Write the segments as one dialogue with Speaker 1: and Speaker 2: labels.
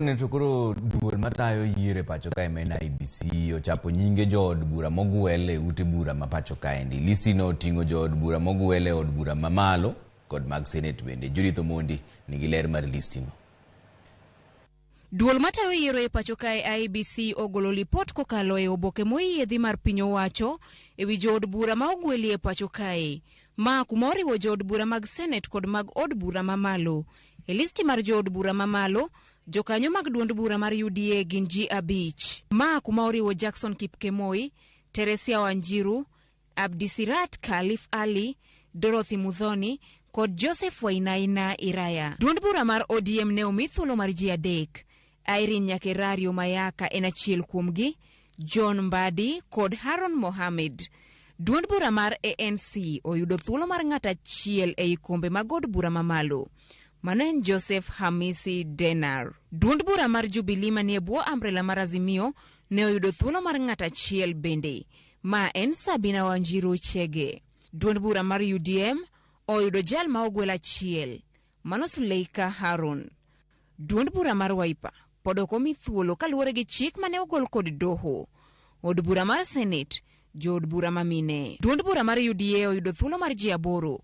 Speaker 1: Netokoro duol matayo yiere pacho kae men IBC ochapo nyinge jood bura mogwele ute bura ma pacho kae ndi. Listi no tingo jood bura mogwele od bura mamalo kod mag Senate bende. Judith Omondi nigi ler mar listi no.
Speaker 2: Duol matayo yiero e pacho kae IBC ogolo lipot kokalo e oboke moyiedhi mar piny owacho ewi jood bura ma ogweli e pacho kae. Ma kuma oriwo jood bura mag Senate kod mag od bura mamalo. E listi mar jood bura mamalo, jokanyo mag duond bura mar UDA gin ji 5. Ma kuma oriwo Jackson Kipkemoi, Teresia Wanjiru, Abdisirat Khalif Ali, Dorothy Muthoni kod Joseph Wainaina Iraya. Duond bura mar ODM ne omi thuolo mar ji 3. Irene Nyakerario Mayaka en achiel kuomgi, John Mbadi kod Haron Mohamed. Duond bura mar ANC oyudo thuolo mar ng'at achiel ei kombe mag od bura mamalo. Mano en Joseph Hamisi Denar. Duond bura mar Jubilee manie bwo umbrella mar Azimio ne oyudo thuolo mar ng'at achiel bende. Ma en Sabina Wanjiru Chege. Duond bura mar UDM oyudo jal ma ogwel achiel. Mano Suleika Harun. Duond bura mar Wiper pod ok omi thuolo kaluwore gi chik mane ogol kod doho. Od bura mar Senate jood bura mamine. Duond bura mar UDA oyudo thuolo mar ji 8.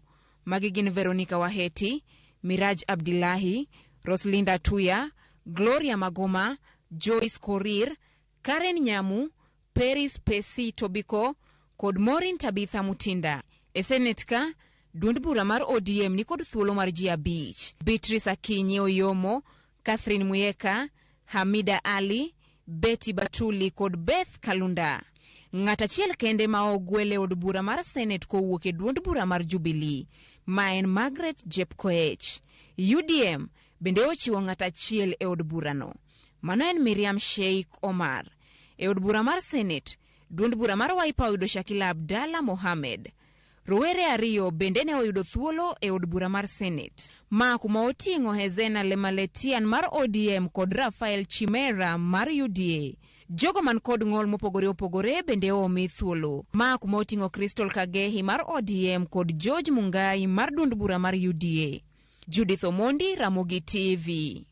Speaker 2: Magi gin Veronica Waheti, Miraj Abdillahi, Roslinda Tuya, Gloria Magoma, Joyce Korir, Karen Nyamu, Paris Pesi Tobiko kod Maureen Tabitha Mutinda. E Senate ka, duond bura mar ODM ni kod thuolo mar ji 5. Beatrice Akinyi Oyomo, Catherine Muyeka, Hamida Ali, Betty Batuli kod Beth Kalunda. Ng'at achiel kende ma ogwele od bura mar Senate kowuok e duond bura mar Jubilee, ma en Margaret Jepkoech. UDM bende ochiwo ng'at achiel e od burano. Mano en Miriam Sheikh Omar. E od bura mar Senate, duond bura mar Wiper oyudo Shakila Abdalla Mohamed. Rowere 2 bende ne oyudo thuolo e od bura mar Senate. Ma kuma oting'o Hezena Lemaletian mar ODM kod Rafael Chimera mar UDA. Jogo man kod ng'ol mopogore opogore bende omi thuolo. Ma kuma oting'o Crystal Kagehi mar ODM kod George Mungai mar duond bura mar UDA. Judith Omondi, Ramogi TV.